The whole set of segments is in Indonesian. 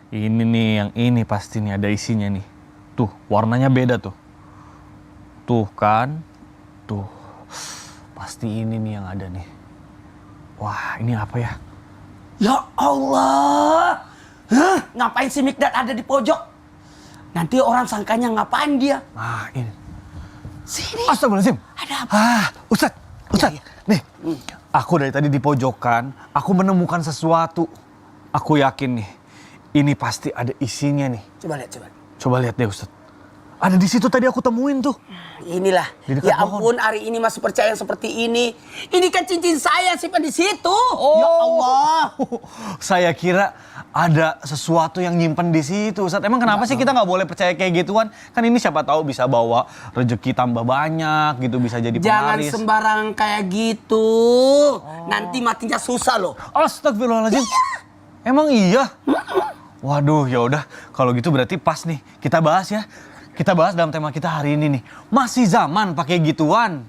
Ini nih, yang ini pasti nih ada isinya nih. Tuh, warnanya beda tuh. Tuh kan. Tuh. Pasti ini nih yang ada nih. Wah, ini apa ya? Ya Allah. Hah? Ngapain si Mikdad ada di pojok? Nanti orang sangkanya ngapain dia? Ah, ini. Sini. Astagfirullahaladzim. Ada apa? Ustadz. Iya. Nih. Aku dari tadi di pojokan, aku menemukan sesuatu. Aku yakin nih, ini pasti ada isinya nih. Coba lihat, coba. Coba lihat deh Ustadz. Ada di situ tadi aku temuin tuh. Inilah. Di dekat Ya pohon. ampun, hari ini masih percaya yang seperti ini. Ini kan cincin saya simpan di situ. Oh. Ya Allah. Saya kira ada sesuatu yang nyimpen di situ Ustadz. Emang kenapa sih kita nggak boleh percaya kayak gituan? Kan ini siapa tahu bisa bawa rezeki tambah banyak gitu, bisa jadi Jangan pewaris. sembarang kayak gitu. Nanti matinya susah loh. Astagfirullahaladzim. Emang iya? Waduh, ya udah. Kalau gitu berarti pas nih. Kita bahas ya. Kita bahas dalam tema kita hari ini nih. Masih zaman pakai gituan.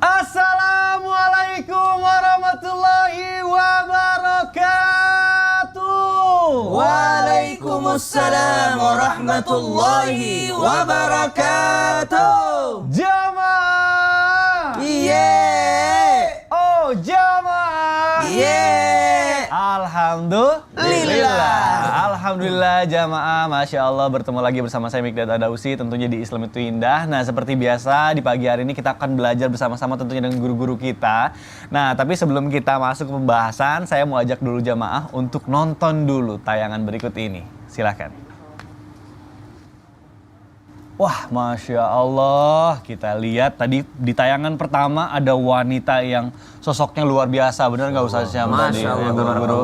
Assalamualaikum warahmatullahi wabarakatuh. Waalaikumsalam warahmatullahi wabarakatuh. Jamaah. Iye. Oh, jamaah. Iye. Alhamdulillah jamaah, Masya Allah bertemu lagi bersama saya Mikdad Adausi, tentunya di Islam itu Indah. Nah seperti biasa di pagi hari ini kita akan belajar bersama-sama tentunya dengan guru-guru kita. Nah tapi sebelum kita masuk ke pembahasan, saya mau ajak dulu jamaah untuk nonton dulu tayangan berikut ini. Silakan. Wah, Masya Allah, kita lihat tadi di tayangan pertama ada wanita yang sosoknya luar biasa, bener nggak Ustaz Syam tadi? Masya Allah, Guru-guru.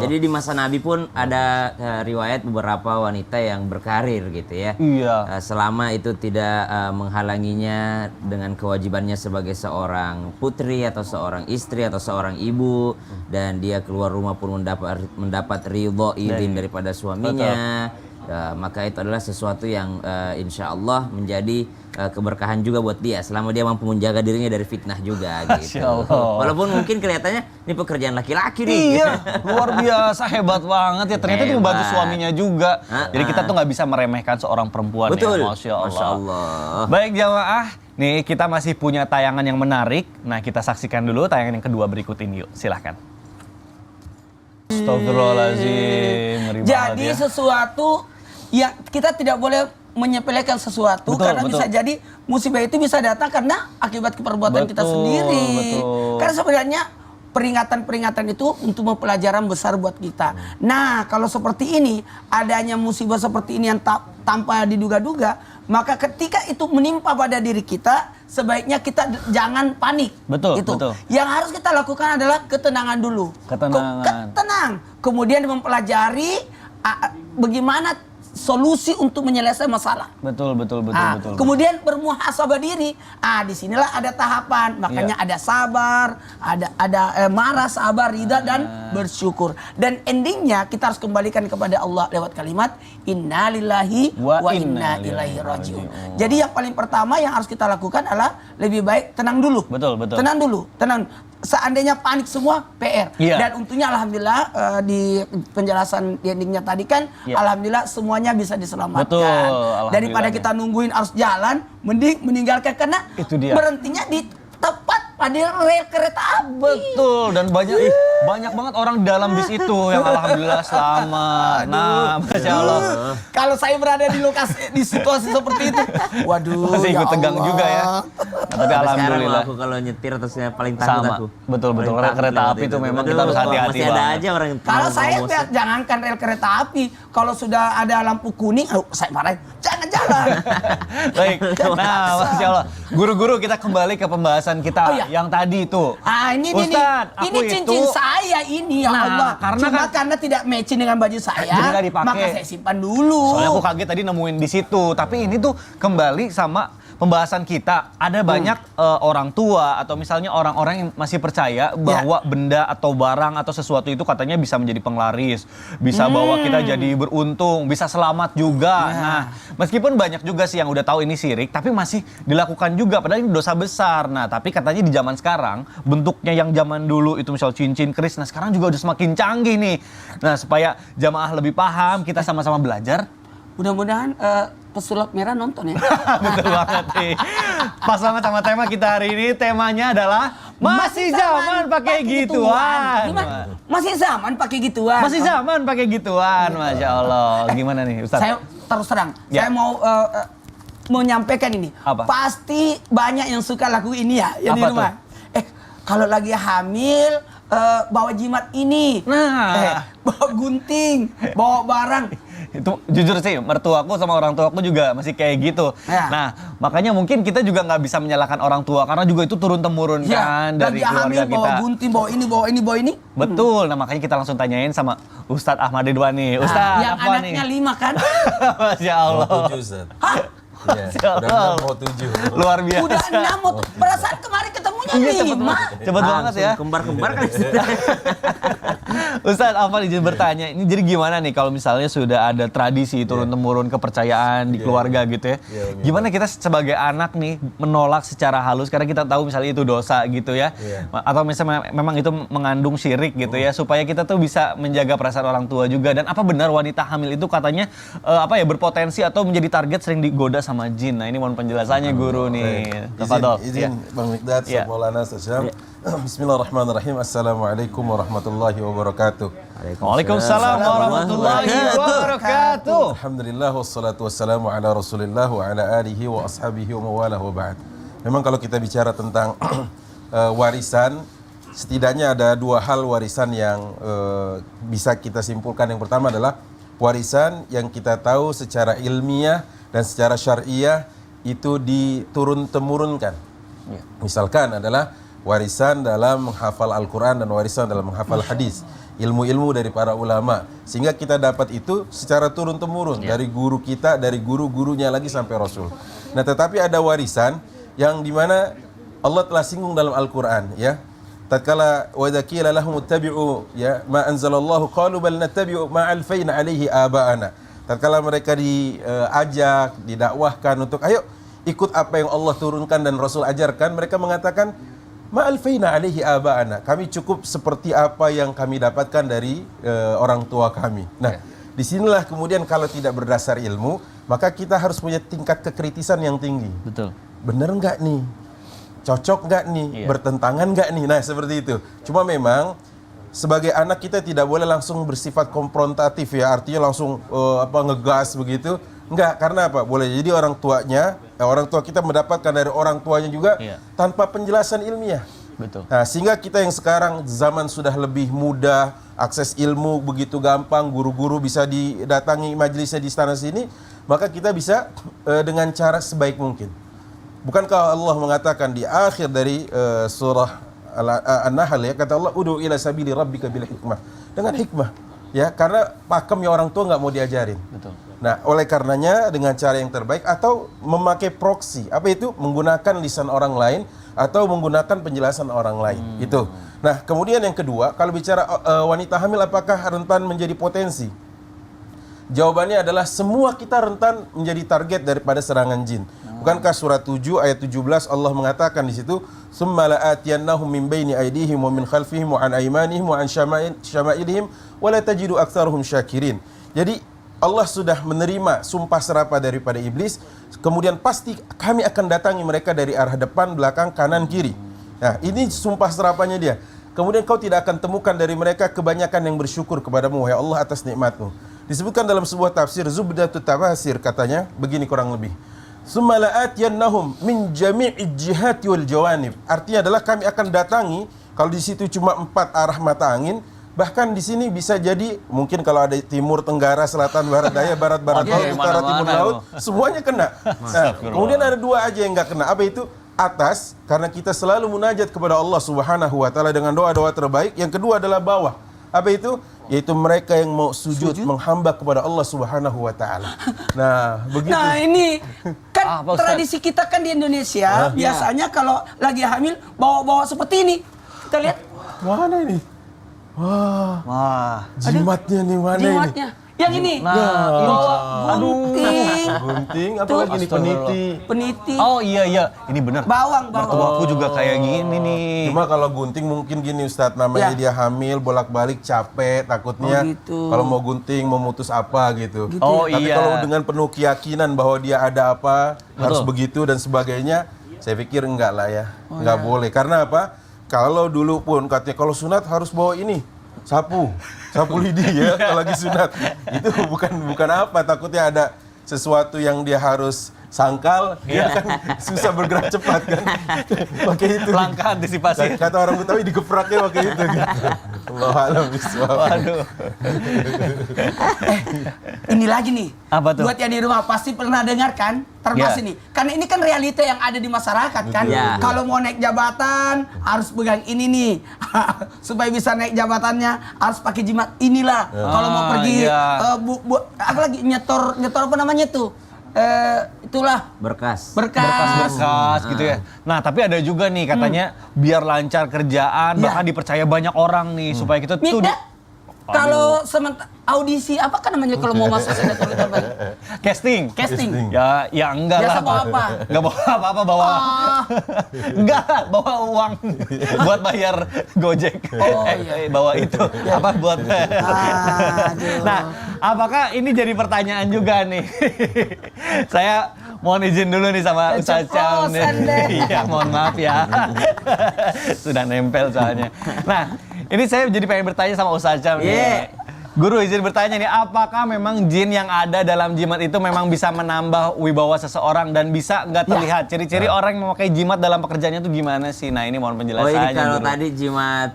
Jadi di masa Nabi pun ada riwayat beberapa wanita yang berkarir gitu ya. Iya. Selama itu tidak menghalanginya dengan kewajibannya sebagai seorang putri atau seorang istri atau seorang ibu. Dan dia keluar rumah pun mendapat ridho izin daripada suaminya. Maka itu adalah sesuatu yang insya Allah menjadi keberkahan juga buat dia selama dia mampu menjaga dirinya dari fitnah juga gitu. Walaupun mungkin kelihatannya ini pekerjaan laki-laki nih. Iya, luar biasa, hebat banget ya. Ternyata itu membantu Hebat. suaminya juga. Jadi kita tuh nggak bisa meremehkan seorang perempuan. Betul. Ya, Masya Allah. Masya Allah. Baik jamaah, nih kita masih punya tayangan yang menarik. Nah kita saksikan dulu tayangan yang kedua berikut ini yuk, silahkan. Astagfirullahaladzim, ngeri banget Jadi ya. sesuatu ya kita tidak boleh menyepelekan sesuatu. Betul, karena betul. bisa jadi musibah itu bisa datang karena akibat perbuatan kita Betul, sendiri. betul. Karena sebenarnya peringatan-peringatan itu untuk pelajaran besar buat kita. Nah, kalau seperti ini, adanya musibah seperti ini yang tanpa diduga-duga, maka ketika itu menimpa pada diri kita, sebaiknya kita jangan panik. Betul, Itu. betul. Yang harus kita lakukan adalah ketenangan dulu. Ketenangan. Tenang. Kemudian mempelajari bagaimana solusi untuk menyelesaikan masalah. Betul. Kemudian bermuhasabah diri. Disinilah ada tahapan. Makanya ada sabar, ada marah, sabar, ridha dan bersyukur. Dan endingnya kita harus kembalikan kepada Allah lewat kalimat innalillahi wa inna ilaihi rajiun. Jadi yang paling pertama yang harus kita lakukan adalah lebih baik tenang dulu. Betul. Tenang dulu, tenang. Seandainya panik semua PR. Iya. Dan untungnya alhamdulillah di penjelasan di endingnya tadi kan alhamdulillah semuanya bisa diselamatkan. Betul, alhamdulillah Daripada nih. kita nungguin harus jalan, mending meninggalkan karena Itu dia. berhentinya di tepat pada rel kereta api. Betul, dan banyak banget orang di dalam bis itu yang alhamdulillah selamat. Nah, Masya Allah. Kalau saya berada di lokasi di situasi seperti itu, waduh, Masih ikut ya tegang Allah. juga ya. Nah, tapi Sampai alhamdulillah. sekarang aku kalau nyetir terus paling takut Sama. aku. Betul. Paling takut Kereta lewat api itu memang Aduh, kita harus hati-hati masih ada banget. aja orang yang Kalau saya promosi. jangankan rel kereta api, kalau sudah ada lampu kuning, saya marahin, jangan jalan. Baik, nah Masya Allah. Guru-guru, kita kembali ke pembahasan kita Oh, iya. yang tadi itu. Ini Ustadz, ini aku cincin itu saya ini ya Nah, Allah. karena Karena tidak matching dengan baju saya, Jadi nggak dipakai. maka saya simpan dulu. soalnya aku kaget tadi nemuin di situ. Tapi ini tuh kembali sama pembahasan kita. Ada banyak orang tua atau misalnya orang-orang yang masih percaya bahwa benda atau barang atau sesuatu itu katanya bisa menjadi penglaris, bisa bawa kita jadi beruntung, bisa selamat juga. Nah, meskipun banyak juga sih yang udah tahu ini syirik, tapi masih dilakukan juga. Padahal ini dosa besar. Nah, tapi katanya di zaman sekarang bentuknya yang zaman dulu itu misal cincin, keris. Nah, sekarang juga udah semakin canggih nih. Nah, supaya jamaah lebih paham, kita sama-sama belajar. Mudah-mudahan pesulap merah nonton ya. Betul banget nih. Pas banget sama tema kita hari ini. Temanya adalah masih zaman pakai gituan. Gimana? Masih zaman pakai gituan. Masih zaman pakai gituan. Masya Allah. Gimana nih Ustaz? Saya terus terang, Ya. saya mau menyampaikan ini. Apa? Pasti banyak yang suka lagu ini ya, yang di Apa rumah. Kalau lagi hamil, bawa jimat ini. Nah. Bawa gunting, bawa barang. Itu jujur sih, mertuaku sama orang tuaku juga masih kayak gitu. Ya. Nah, makanya mungkin kita juga nggak bisa menyalahkan orang tua karena juga itu turun-temurun kan dari lagi hamil, keluarga bawa kita. gunting, bawa ini, bawa ini, bawa ini. Betul. Nah, makanya kita langsung tanyain sama Ustadz Ahmad Ridwan nih. Ustadz, Yang apa anaknya nih? 5 kan? Masya Allah. Mau 7, Ustaz. Iya, Masya udah Allah. mau 7. Luar biasa. Udah 6, perasaan kemarin ketemunya Iya, cepet 5. banget. Cepet banget ya. Kembar-kembar kan. Ustadz Afan izin bertanya, ini jadi gimana nih kalau misalnya sudah ada tradisi turun-temurun kepercayaan di keluarga gitu ya. Gimana kita sebagai anak nih menolak secara halus karena kita tahu misalnya itu dosa gitu ya. Atau misalnya memang itu mengandung syirik gitu ya supaya kita tuh bisa menjaga perasaan orang tua juga. Dan apa benar wanita hamil itu katanya berpotensi atau menjadi target sering digoda sama jin. Nah, ini mohon penjelasannya guru nih. Tafadhol. Izin Bang Mikdad, Iya. Maulana Syam. Bismillahirrahmanirrahim. Assalamualaikum warahmatullahi wabarakatuh. Waalaikumsalam warahmatullahi wabarakatuh. Alhamdulillah wassalatu wassalamu ala Rasulillah wa ala alihi wa ashabihi wa mawalah wa ba'd. Memang kalau kita bicara tentang warisan, setidaknya ada dua hal warisan yang bisa kita simpulkan. Yang pertama adalah warisan yang kita tahu secara ilmiah dan secara syariah itu diturun-temurunkan. Misalkan adalah warisan dalam menghafal Al-Quran dan warisan dalam menghafal hadis. Ilmu-ilmu dari para ulama. Sehingga kita dapat itu secara turun-temurun. Dari guru kita, dari guru-gurunya lagi sampai Rasul. Nah, tetapi ada warisan yang dimana Allah telah singgung dalam Al-Quran. Ya. Tatkala wa idza qila lahum ittabi'u ya ma anzalallahu qalu bal nattabi'u ma alfayna alaihi aba'ana. Tatkala mereka diajak, didakwahkan untuk ayo ikut apa yang Allah turunkan dan Rasul ajarkan, mereka mengatakan ma'alfaina alaihi aba'ana. Kami cukup seperti apa yang kami dapatkan dari orang tua kami. Nah, disinilah kemudian kalau tidak berdasar ilmu, maka kita harus punya tingkat kekritisan yang tinggi. Betul. Bener nggak nih? Cocok nggak nih? Iya. Bertentangan nggak nih? Nah, seperti itu. Cuma memang sebagai anak kita tidak boleh langsung bersifat konfrontatif ya, artinya langsung ngegas begitu. Enggak, karena apa? Boleh jadi orang tua kita mendapatkan dari orang tuanya juga tanpa penjelasan ilmiah. Betul. Nah, sehingga kita yang sekarang zaman sudah lebih mudah, akses ilmu begitu gampang, guru-guru bisa didatangi majelisnya di sana sini, maka kita bisa dengan cara sebaik mungkin. Bukankah Allah mengatakan di akhir dari surah An-Nahl ya, kata Allah, "Ud'u ila sabili rabbika bil hikmah." Dengan hikmah. Ya, karena pakemnya orang tua nggak mau diajarin. Betul. Nah, oleh karenanya dengan cara yang terbaik atau memakai proksi. Apa itu? Menggunakan lisan orang lain atau menggunakan penjelasan orang lain. Itu. Nah, kemudian yang kedua, kalau bicara wanita hamil apakah rentan menjadi potensi? Jawabannya adalah semua kita rentan menjadi target daripada serangan jin. Bukankah surat 7 ayat 17 Allah mengatakan di situ, "Tsumma la'atiyannahum min baini aydihim wa min khalfihim wa an aymanihim wa an syama'ilihim wa la tajidu aktsarahum syakirin." Jadi Allah sudah menerima sumpah serapah daripada iblis, kemudian pasti kami akan datangi mereka dari arah depan, belakang, kanan, kiri. Nah, ini sumpah serapahnya dia. Kemudian kau tidak akan temukan dari mereka kebanyakan yang bersyukur kepadamu, wahai Allah, atas nikmatmu. Disebutkan dalam sebuah tafsir Zubdatut Tafasir, katanya begini kurang lebih. Tsumma la'atiyannahum min jami'i jihati wal jawanib. Artinya adalah kami akan datangi, kalau di situ cuma 4 arah mata angin, Bahkan di sini bisa jadi mungkin kalau ada timur, tenggara, selatan, barat daya, barat laut, utara, timur laut, semuanya kena. Nah, kemudian ada 2 aja yang nggak kena. Apa itu? Atas, karena kita selalu munajat kepada Allah Subhanahu wa taala dengan doa-doa terbaik. Yang kedua adalah bawah. Apa itu? Yaitu mereka yang mau sujud menghamba kepada Allah Subhanahu wa taala. Nah, begitu. Nah ini kan Apa, Ustaz? tradisi kita kan di Indonesia biasanya kalau lagi hamil bawa-bawa seperti ini. Kita lihat Mana ini? Wah, Wah. jimatnya nih mana jimatnya. Yang ini. Nah, Bawa gunting, Gunting, apa Tuh. lagi nih peniti. peniti, Oh iya, ini benar. bawang. Mertuaku juga kayak gini nih. Cuma kalau gunting mungkin gini Ustadz, namanya Ya. dia hamil, bolak-balik capek, takutnya Oh, gitu. kalau mau gunting, mau mutus apa gitu. Oh, Tapi iya. kalau dengan penuh keyakinan bahwa dia ada apa, harus Betul. begitu dan sebagainya, saya pikir enggak lah ya. Enggak boleh. Karena apa? Kalau dulu pun katanya kalau sunat harus bawa ini, sapu lidi ya kalau lagi sunat. Itu bukan apa, takutnya ada sesuatu yang dia harus sangkal, dia kan susah bergerak cepat kan. Pakai itu. Langkah antisipasi. Kata orang Betawi digepraknya pakai itu gitu. Allah alam bisawab. Waduh. Ini lagi nih. Apa tuh? Buat yang di rumah pasti pernah dengar kan? Termas Ya. ini. Karena ini kan realita yang ada di masyarakat kan. Ya. Kalau mau naik jabatan harus pegang ini nih. Supaya bisa naik jabatannya harus pakai jimat inilah. Kalau mau pergi iya. apa lagi nyetor apa namanya tuh? Itulah Berkas. Berkas gitu ya. Nah, tapi ada juga nih katanya biar lancar kerjaan, Ya. bahkan dipercaya banyak orang nih supaya kita tuh Mikda, kalau sementara audisi apa kan namanya kalau mau masuk senator itu apa? casting. Casting. Ya enggak Biasa lah. bawa apa? Enggak bawa apa-apa, bawa enggak, bawa uang buat bayar Gojek. Bawa itu apa buat Aduh. Nah, apakah ini jadi pertanyaan juga nih? Saya mohon izin dulu nih sama Ustaz Cam nih. Keceplosan deh. Iya, mohon maaf ya. Sudah nempel soalnya. Nah, ini saya jadi pengen bertanya sama Ustaz Cam nih. Yeah. Guru izin bertanya nih, apakah memang jin yang ada dalam jimat itu memang bisa menambah wibawa seseorang dan bisa nggak terlihat? Ciri-ciri orang yang memakai jimat dalam pekerjaannya itu gimana sih? Nah, ini mohon Oh penjelasannya. ini kalau Guru. tadi jimat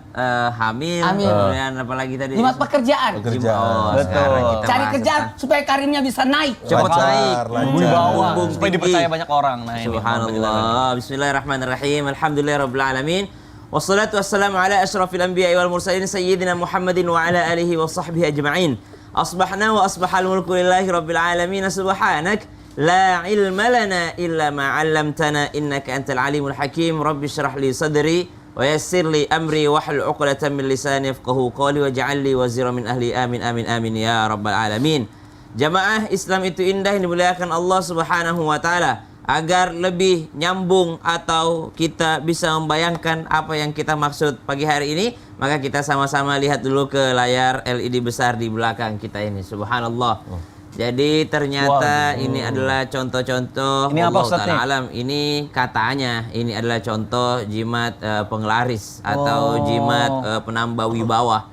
hamil, Hamil. kemudian apa lagi tadi? Jimat pekerjaan. Pekerjaan. Oh, Betul. sekarang kita Cari bahas kerjaan tentang supaya karirnya bisa naik. cepat Lancar, naik. lancar. Wibawa Bumbung supaya tinggi. dipercaya banyak orang. Nah, ini mohon penjelasannya. Subhanallah. Bismillahirrahmanirrahim. Alhamdulillahirabbil alamin. Wassalatu wassalamu ala asyrafil anbiya'i wal mursalin sayyidina Muhammadin wa ala alihi wa sahbihi ajma'in. Asbahna wa asbahal mulku lillahi rabbil alamin. Subhanak la ilma lana illa ma 'allamtana innaka antal alimul hakim. Rabbi shrah li sadri wa yassir li amri wahlul 'uqdatam min lisani yafqahu qawli waj'al li wazira min ahli. Amin amin amin ya rabbal alamin. Jamaah Islam itu indah yang dimuliakan Allah Subhanahu wa taala. Agar lebih nyambung atau kita bisa membayangkan apa yang kita maksud pagi hari ini, maka kita sama-sama lihat dulu ke layar LED besar di belakang kita ini. Subhanallah. Jadi ternyata ini adalah contoh-contoh. Ini apa, Allah Ustaz, Ta'ala nih? alam. Ini katanya ini adalah contoh jimat penglaris atau jimat penambah wibawa.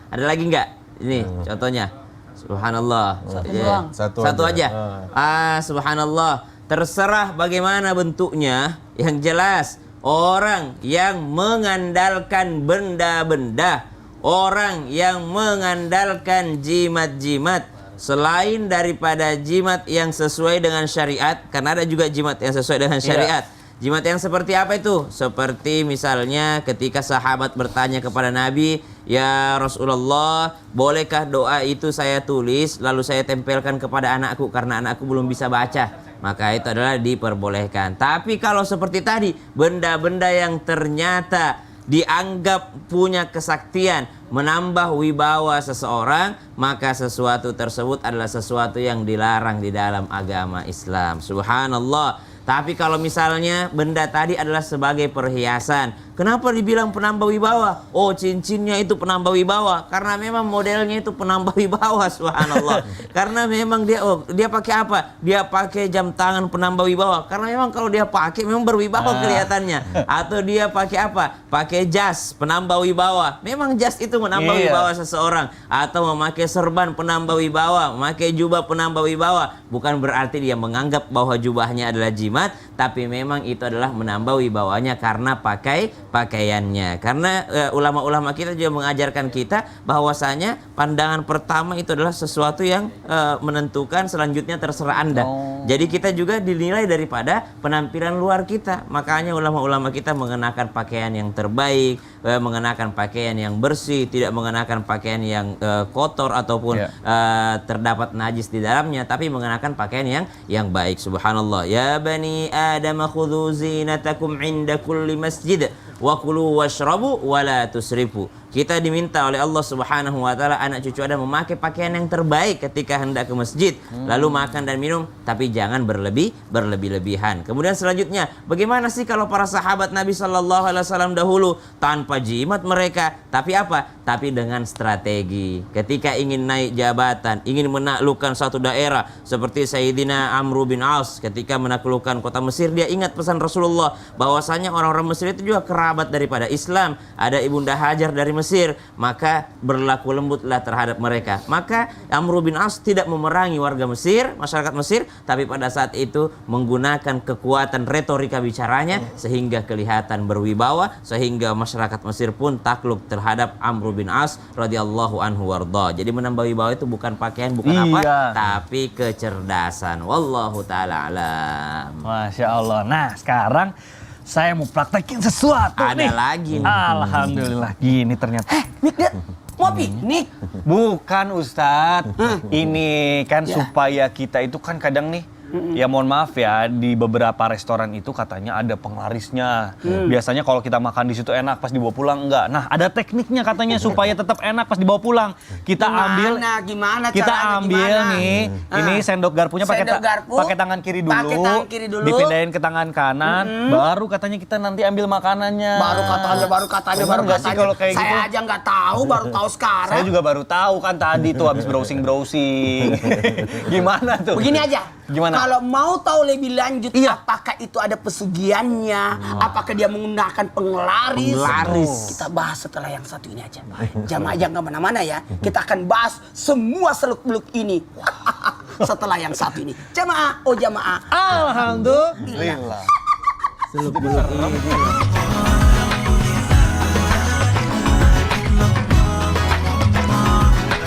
Ada lagi nggak? Ini contohnya. Subhanallah. doang. Satu aja. Subhanallah. Terserah bagaimana bentuknya, yang jelas orang yang mengandalkan benda-benda, orang yang mengandalkan jimat-jimat selain daripada jimat yang sesuai dengan syariat, karena ada juga jimat yang sesuai dengan syariat. Jimat yang seperti apa itu? Seperti misalnya ketika sahabat bertanya kepada Nabi, "Ya Rasulullah, bolehkah doa itu saya tulis lalu saya tempelkan kepada anakku karena anakku belum bisa baca?" Maka itu adalah diperbolehkan. Tapi kalau seperti tadi, benda-benda yang ternyata dianggap punya kesaktian menambah wibawa seseorang, maka sesuatu tersebut adalah sesuatu yang dilarang di dalam agama Islam. Subhanallah. Tapi kalau misalnya benda tadi adalah sebagai perhiasan, kenapa dibilang penambah wibawa? Oh, cincinnya itu penambah wibawa karena memang modelnya itu penambah wibawa. Subhanallah. Karena memang dia pakai apa? Dia pakai jam tangan penambah wibawa karena memang kalau dia pakai memang berwibawa kelihatannya. Atau dia pakai apa? Pakai jas penambah wibawa. Memang jas itu menambah wibawa seseorang. Atau memakai serban penambah wibawa, memakai jubah penambah wibawa. Bukan berarti dia menganggap bahwa jubahnya adalah jimat, tapi memang itu adalah menambah wibawanya karena pakai pakaiannya. Karena ulama-ulama kita juga mengajarkan kita bahwasanya pandangan pertama itu adalah sesuatu yang menentukan selanjutnya terserah Anda. Jadi kita juga dinilai daripada penampilan luar kita. Makanya ulama-ulama kita mengenakan pakaian yang terbaik, mengenakan pakaian yang bersih, tidak mengenakan pakaian yang kotor ataupun terdapat najis di dalamnya, tapi mengenakan pakaian yang baik. Subhanallah. Ya bani Adam khudhu zinatakum inda kulli masjid wa kulu washrabu wa la tusrifu. Kita diminta oleh Allah Subhanahu wa taala, anak cucu Adam, memakai pakaian yang terbaik ketika hendak ke masjid, lalu makan dan minum, tapi jangan berlebih-lebihan. Kemudian selanjutnya, bagaimana sih kalau para sahabat Nabi sallallahu alaihi wasallam dahulu tanpa jimat mereka, tapi apa? Tapi dengan strategi. Ketika ingin naik jabatan, ingin menaklukkan suatu daerah, seperti Sayyidina Amr bin As ketika menaklukkan kota Mesir, dia ingat pesan Rasulullah bahwasanya orang-orang Mesir itu juga kerabat daripada Islam. Ada Ibunda Hajar dari Mesir, maka berlaku lembutlah terhadap mereka. Maka Amr bin As tidak memerangi warga Mesir, masyarakat Mesir, tapi pada saat itu menggunakan kekuatan retorika bicaranya sehingga kelihatan berwibawa, sehingga masyarakat Mesir pun takluk terhadap Amr bin As radhiyallahu anhu warda. Jadi menambah wibawa itu bukan pakaian, bukan apa, tapi kecerdasan. Wallahu taala alam. Masya Allah. Nah, sekarang saya mau praktekin sesuatu nih. Ada lagi nih. Alhamdulillah. Gini ternyata. Mikdad, mau piknik? Bukan Ustadz. Ini kan supaya kita itu kan kadang nih, ya mohon maaf ya, di beberapa restoran itu katanya ada penglarisnya. Biasanya kalau kita makan di situ enak, pas dibawa pulang enggak. Nah, ada tekniknya katanya supaya tetap enak pas dibawa pulang. Kita Gimana kita caranya, ambil gimana? nih, ini sendok garpunya pakai Sendok garpu, pakai tangan kiri dulu. pakai tangan kiri dulu. Dipindahin ke tangan kanan, baru katanya kita nanti ambil makanannya. Baru katanya. Bener nggak sih kalau kayak gitu? Saya aja nggak tahu, baru tahu sekarang. Saya juga baru tahu kan tadi tuh habis browsing. Gimana tuh? Begini aja. Gimana? Kalau mau tahu lebih lanjut, apakah itu ada pesugihannya, apakah dia menggunakan penglaris, kita bahas setelah yang satu ini aja. Jamaah jangan kemana-mana ya. Kita akan bahas semua seluk-beluk ini setelah yang satu ini. Jamaah, oh jamaah. Alhamdulillah. Seluk beluk ini.